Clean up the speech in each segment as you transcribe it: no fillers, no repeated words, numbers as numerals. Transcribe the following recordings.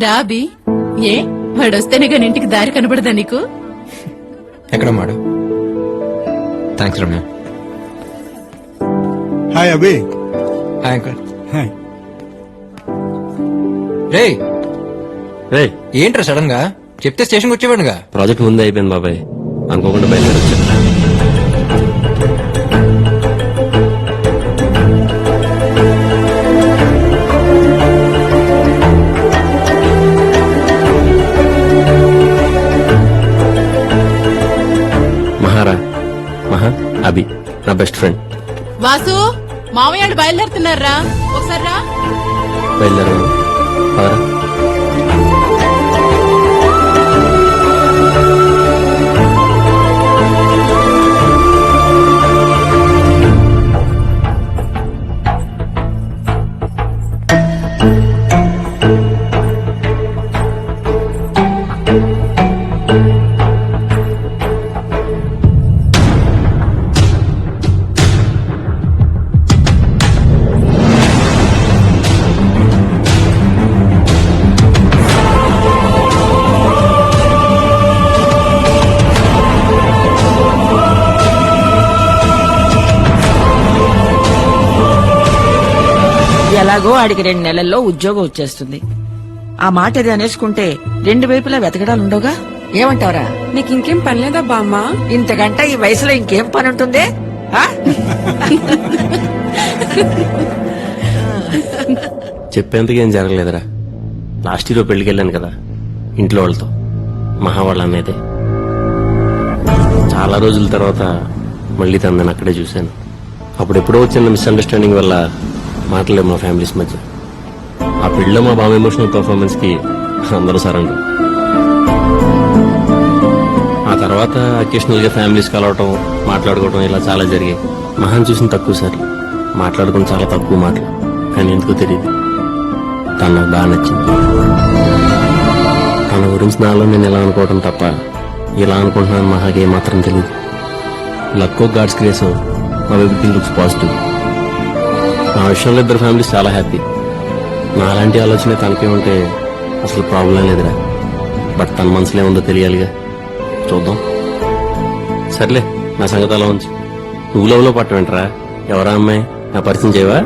Robbie ఏ వాడొస్తేనే గాని ఇంటికి దారి కనబడదా నీకు? ఎక్కడ మాడు? Thanks Ramya. Hi Abhi. Hi uncle. Hi. రే రే ఏంట్రా సడన్ గా చెప్తే స్టేషన్కి వచ్చేవాడుగా. ప్రాజెక్ట్ ముందే అయిపోయింది బాబాయ్, అనుకోకుండా బయలుదేరొచ్చా. మహా అభి నా బెస్ట్ ఫ్రెండ్. వాసు మామయ్యాడు బయలుదేరుతున్నారా? ఒకసారి రా. బయలుదేరా. ఎలాగో ఆడికి 2 నెలల్లో ఉద్యోగం వచ్చేస్తుంది. ఆ మాట అది అనేసుకుంటే 2 వైపులా వెతకడాలుండవుగా. ఏమంటావరా? నీకు ఇంకేం పనిలేదా బామ్మ? ఇంతకంట ఈ వయసులో ఇంకేం పని ఉంటుంది? చెప్పేందుకు ఏం జరగలేదురా. లాస్ట్ ఇయర్ పెళ్లికి వెళ్ళాను కదా ఇంట్లో వాళ్ళతో, మహా వాళ్ళ అన్నైతే. చాలా రోజుల తర్వాత మళ్ళీ తను నేను అక్కడే చూశాను. అప్పుడెప్పుడో వచ్చిన మిస్అండర్స్టాండింగ్ వల్ల మాటలేము మా ఫ్యామిలీస్ మధ్య. ఆ పెళ్లిలో మా బామ్మ ఎమోషనల్ పర్ఫార్మెన్స్ కి అందరూ సరెండర్. ఆ తర్వాత అకేషనల్ గా ఫ్యామిలీస్ కలవటం, మాట్లాడుకోవటం ఇలా చాలా జరిగాయి. మహాన్ చూసిన తక్కువ సార్లు మాట్లాడుకుని చాలా తక్కువ మాటలు, కానీ ఎందుకో తెలియదు తను నాకు బాగా నచ్చింది. తన గురించి నాలో నేను ఎలా అనుకోవటం తప్ప ఇలా అనుకుంటున్నాను మహాకి ఏమాత్రం తెలియదు. లక్కో గాడ్స్ గ్రేస్ మా ఎవ్రీథింగ్ లుక్స్ పాజిటివ్. నా విషయంలో ఇద్దరు ఫ్యామిలీస్ చాలా హ్యాపీ. నాలాంటి ఆలోచన తనకే ఉంటే అసలు ప్రాబ్లం లేదురా. బట్ తన మనసులో ఏముందో తెలియాలిగా. చూద్దాం. సర్లే, నా సంగతి అలా ఉంచు. నువ్వు లవ్లో పట్టవేంటరా? ఎవరా అమ్మాయి? నా పరిచయం చేయవా?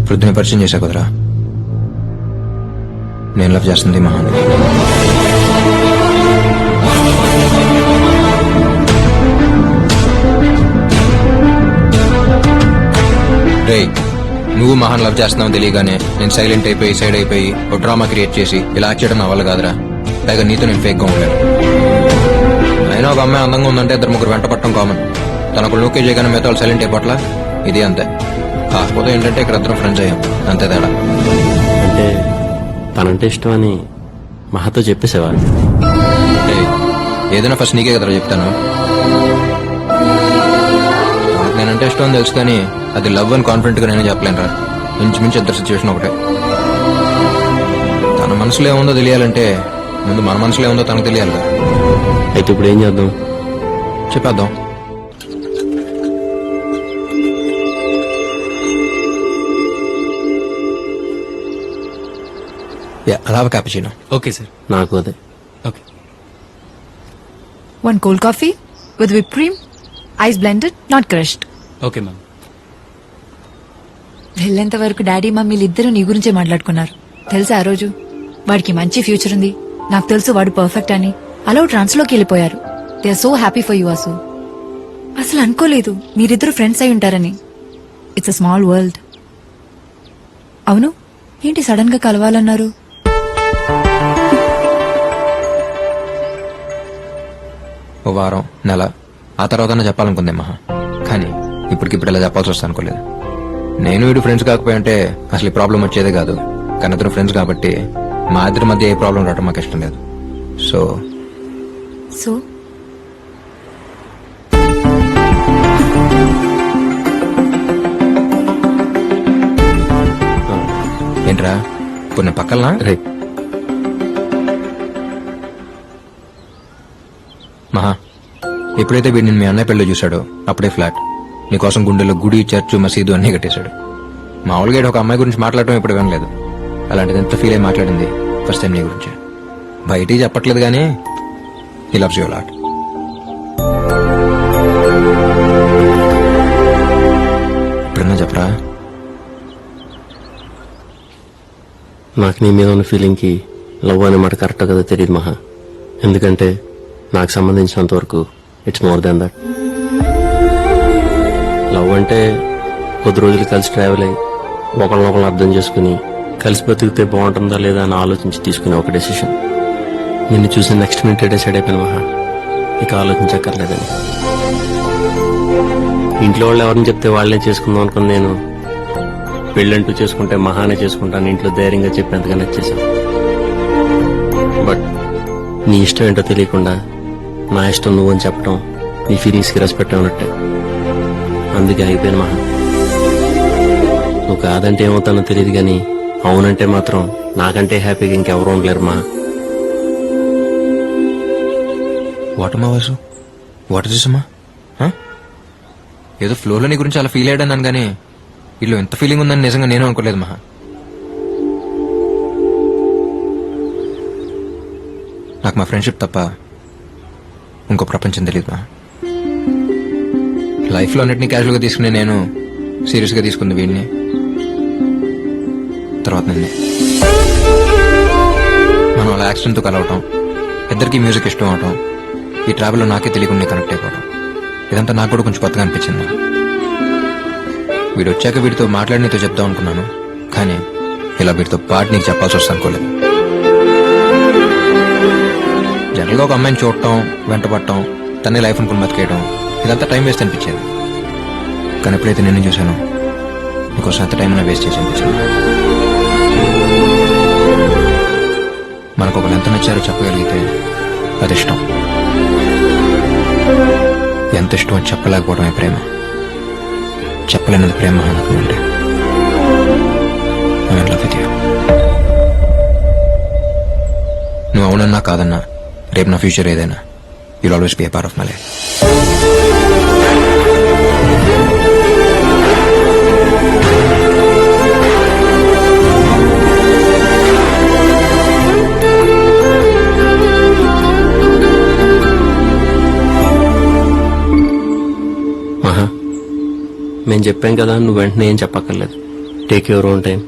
వృద్ధిని పరిచయం చేశా కుదరా. నేను లవ్ చేస్తుంది మహాన్. రే నువ్వు మహాన్ లవ్ చేస్తున్నావు తెలియగానే నేను సైలెంట్ అయిపోయి సైడ్ అయిపోయి ఒక డ్రామా క్రియేట్ చేసి ఇలా చేయడం నా వల్ల కాదురా. పైగా నీతో నేను ఫేక్ గా ఉండలేను. అయినా ఒక అమ్మాయి అందంగా ఉందంటే 2-3 వెంట పట్టడం కామన్. తనకు లోకే చేయగానే మిగతా వాళ్ళు సైలెంట్ అయిపోట్లా. ఇది అంతే. కాకపోతే ఏంటంటే ఇక్కడ 2 ఫ్రెండ్స్ అయ్యాం, అంతే తేడా. అంటే తనంటే ఇష్టం అని మహాతో చెప్పేసేవా? ఏదైనా ఫస్ట్ నీకే కదరా చెప్తాను. నేనంటే ఇష్టం అని తెలుసు, కానీ అది లవ్ అని కాన్ఫిడెంట్ గా నేనే చెప్పలేనురా. ఇంచుమించు 2 సిచ్యువేషన్ ఒకటే. తన మనసులో ఏముందో తెలియాలంటే ముందు మన మనసులో ఏముందో తనకు తెలియాలి. అయితే ఇప్పుడు ఏం చేద్దాం? చెప్పేద్దాం. అలా క్యాపుచినో. Okay sir. నాకు అదే. Okay. 1 cold coffee with whipped cream, ice blended, not crushed. Okay ma'am. వెళ్ళేంత వరకు డాడీ మమ్మీలు ఇద్దరు నీ గురించే మాట్లాడుకున్నారు. తెలుసా ఆ రోజు? వాడికి మంచి ఫ్యూచర్ ఉంది, నాకు తెలుసు వాడు పర్ఫెక్ట్ అని. అలా ట్రాన్స్ లోకి వెళ్ళిపోయారు. They are so happy for you అసు. అసలు అనుకోలేదు మీరిద్దరు ఫ్రెండ్స్ అయి ఉంటారని. It's a small world. అవును, ఏంటి సడన్ గా కలవాలన్నారు? ఓ వారం, నెల ఆ తర్వాత చెప్పాలనుకుందే మహా. కానీ ఇప్పటికిప్పుడు ఇలా చెప్పాల్సి వస్తా అనుకోలేదు. నేను వీడు ఫ్రెండ్స్ కాకపోయి అంటే అసలు ఈ ప్రాబ్లం వచ్చేదే కాదు. కానీ ఇద్దరు ఫ్రెండ్స్ కాబట్టి మా ఇద్దరి మధ్య ఏ ప్రాబ్లం రావడం మాకు ఇష్టం లేదు. సో సో ఏంట్రా ఇప్పుడు నేను పక్కన రే మహా ఎప్పుడైతే వీడు నేను మీ అన్నయ్య పెళ్ళి చూశాడో అప్పుడే ఫ్లాట్ నీకోసం గుండెలో గుడి చర్చు మసీదు అన్నీ కట్టేశాడు. మామూలుగా ఈడు ఒక అమ్మాయి గురించి మాట్లాడటం ఇప్పుడు వినలేదు. అలాంటిది ఎంత ఫీల్ అయి మాట్లాడింది ఫస్ట్ టైం నీ గురించి. బయటికి చెప్పట్లేదు కానీ హీ లవ్స్ యు లాట్. ఎప్పుడన్నా చెప్పరా? నాకు నీ మీద ఉన్న ఫీలింగ్కి లవ్ అనే మాట కరెక్ట్ కదా తెలియదు మహా. ఎందుకంటే నాకు సంబంధించినంత వరకు it's more than that. Love అంటే కొద్ది రోజులు కలిసి ట్రావెల్ అయ్యి ఒకళ్ళనొకళ్ళు అర్థం చేసుకుని కలిసి బతికితే బాగుంటుందా లేదా అని ఆలోచించి తీసుకునే ఒక డెసిషన్. నిన్ను చూసిన నెక్స్ట్ మినిట్ డిసైడ్ అయిపోయిన మహా, ఇక ఆలోచించక్కర్లేదని. ఇంట్లో వాళ్ళు ఎవరిని చెప్తే వాళ్ళే చేసుకుందాం అనుకుని నేను పెళ్ళంటూ చేసుకుంటే మహానే చేసుకుంటాను ఇంట్లో ధైర్యంగా చెప్పేంతగా నచ్చేసాను. బట్ నీ ఇష్టం ఏంటో తెలియకుండా నా ఇష్టం నువ్వని చెప్పడం నీ ఫీలింగ్స్కి రెస్పెక్ట్ అన్నట్టే. అందుకే అయిపోయాను మహా. నువ్వు కాదంటే ఏమవుతానో తెలియదు కానీ అవునంటే మాత్రం నాకంటే హ్యాపీగా ఇంకెవరూ ఉండలేరు మా. వాటమ్మా వాసు, వాట్ ఇస్ అమ్మా? ఏదో ఫ్లోలో నీ గురించి అలా ఫీల్ అయ్యాను కానీ వీళ్ళు ఎంత ఫీలింగ్ ఉందని నిజంగా నేను అనుకోలేదు మహా. నాకు మా ఫ్రెండ్షిప్ తప్ప ఇంకో ప్రపంచం తెలియదు మహా. లైఫ్లో అన్నిటినీ క్యాజువల్గా తీసుకునే నేను సీరియస్గా తీసుకుంది వీడిని, తర్వాత నిన్నే. మనం అలా యాక్సిడెంట్తో కలవటం, ఇద్దరికి మ్యూజిక్ ఇష్టం అవటం, ఈ ట్రావెల్లో నాకే తెలియకుండా కనెక్ట్ అయిపోవడం, ఇదంతా నాకు కూడా కొంచెం కొత్తగా అనిపించింది. వీడు వచ్చాక వీడితో మాట్లాడి నీతో చెప్దాం అనుకున్నాను, కానీ ఇలా వీడితో పాటు నీకు చెప్పాల్సి వస్తుంది అనుకోలేదు. జనరల్గా ఒక అమ్మాయిని చూడటం, వెంటపడటం, తనే లైఫ్ అనుకుని బతికేయడం, ఇదంతా టైం వేస్ట్ అనిపించేది. కానీ ఎప్పుడైతే నేను చూశాను నీకోసం అంత టైం వేస్ట్ చేసి అనిపించింది. మనకు ఒకరు ఎంత నచ్చారో చెప్పగలిగితే అది ఇష్టం. ఎంత ఇష్టం అని చెప్పలేకపోవడమే ప్రేమ. చెప్పలేనిది ప్రేమ అనుకుంటే నువ్వు అవునన్నా కాదన్నా రేపు నా ఫ్యూచర్ ఏదైనా you'll always be A part of my life. మహా, మేము చెప్పాం కదా నువ్వు వెంటనే ఏం చెప్పక్కర్లేదు. Take your own time.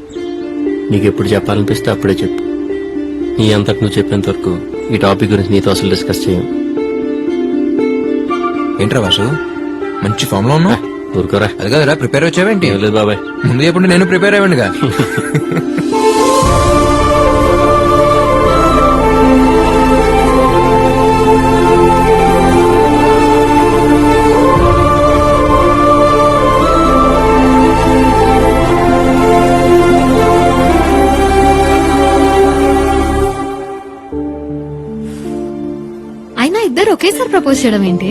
నీకు ఎప్పుడు చెప్పాలనిపిస్తే అప్పుడే చెప్పు. నీ అంతటి నువ్వు చెప్పేంత వరకు ఈ టాపిక్ గురించి నీతో అసలు డిస్కస్ చేయం. ఏంట్రా వాసు, మంచి ఫామ్ లో ఉన్నా? ఊరుకోరా. అది కదరా ప్రిపేర్ వచ్చావేంటి? ఏం లేదు బాబాయ్, ముందు చెప్పండి నేను ప్రిపేర్ అయ్యానుగా. అయినా ఇద్దరు ఒకేసారి ప్రపోజ్ చేయడం ఏంటి?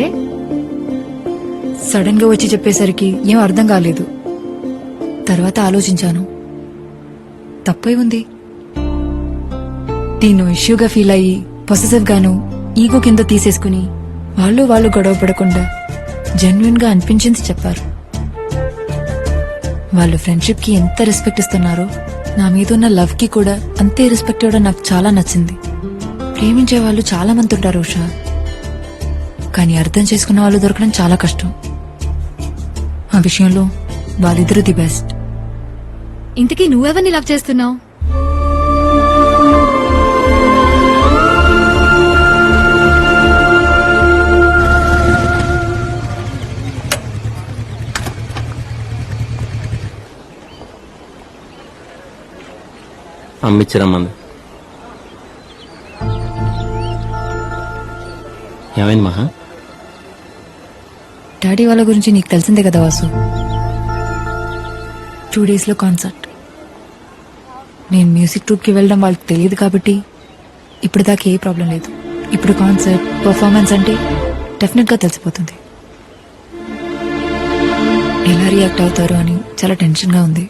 సడన్ గా వచ్చి చెప్పేసరికి ఏం అర్థం కాలేదు. తర్వాత ఆలోచించాను, తప్పే ఉంది. దీన్ని ఇష్యూగా ఫీల్ అయ్యి పొసెసివ్ గాను ఈగో కింద తీసేసుకుని వాళ్ళు గొడవ పడకుండా జెన్యున్ గా అనిపించింది చెప్పారు. వాళ్ళు ఫ్రెండ్షిప్ కి ఎంత రెస్పెక్ట్ ఇస్తున్నారో నా మీద ఉన్న లవ్ కి కూడా అంతే రెస్పెక్ట్ ఇవ్వడం నాకు చాలా నచ్చింది. ప్రేమించే వాళ్ళు చాలా మంది ఉంటారు ఉషా, కానీ అర్థం చేసుకున్న వాళ్ళు దొరకడం చాలా కష్టం. ఆ విషయంలో వాళ్ళిద్దరూ ది బెస్ట్. ఇంతకీ నువ్వెవరిని లవ్ చేస్తున్నావు? అమ్మిచ్చిరమ్మంది. ఏమైంది మహా? డాడీ వాళ్ళ గురించి నీకు తెలిసిందే కదా వాసు. 2 days లో కాన్సర్ట్. నేను మ్యూజిక్ ట్రూప్ కి వెళ్ళడం వాళ్ళకి తెలియదు కాబట్టి ఇప్పుడు దాకా ఏ ప్రాబ్లం లేదు. ఇప్పుడు కాన్సర్ట్ పర్ఫార్మెన్స్ అంటే డెఫినెట్ గా తెలిసిపోతుంది. ఎలా రియాక్ట్ అవుతారో అని చాలా టెన్షన్ గా ఉంది.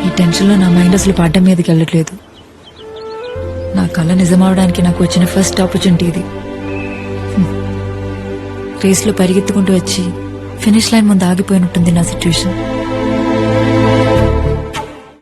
ఈ టెన్షన్ లో నా మైండ్ అసలు పాడడం మీదకి వెళ్ళట్లేదు. నా కళ నిజమవడానికి నాకు వచ్చిన ఫస్ట్ ఆపర్చునిటీ ఇది. రేస్ లో పరిగెత్తుకుంటూ వచ్చి ఫినిష్ లైన్ ముందు ఆగిపోయినట్టుంది నా సిచ్యువేషన్.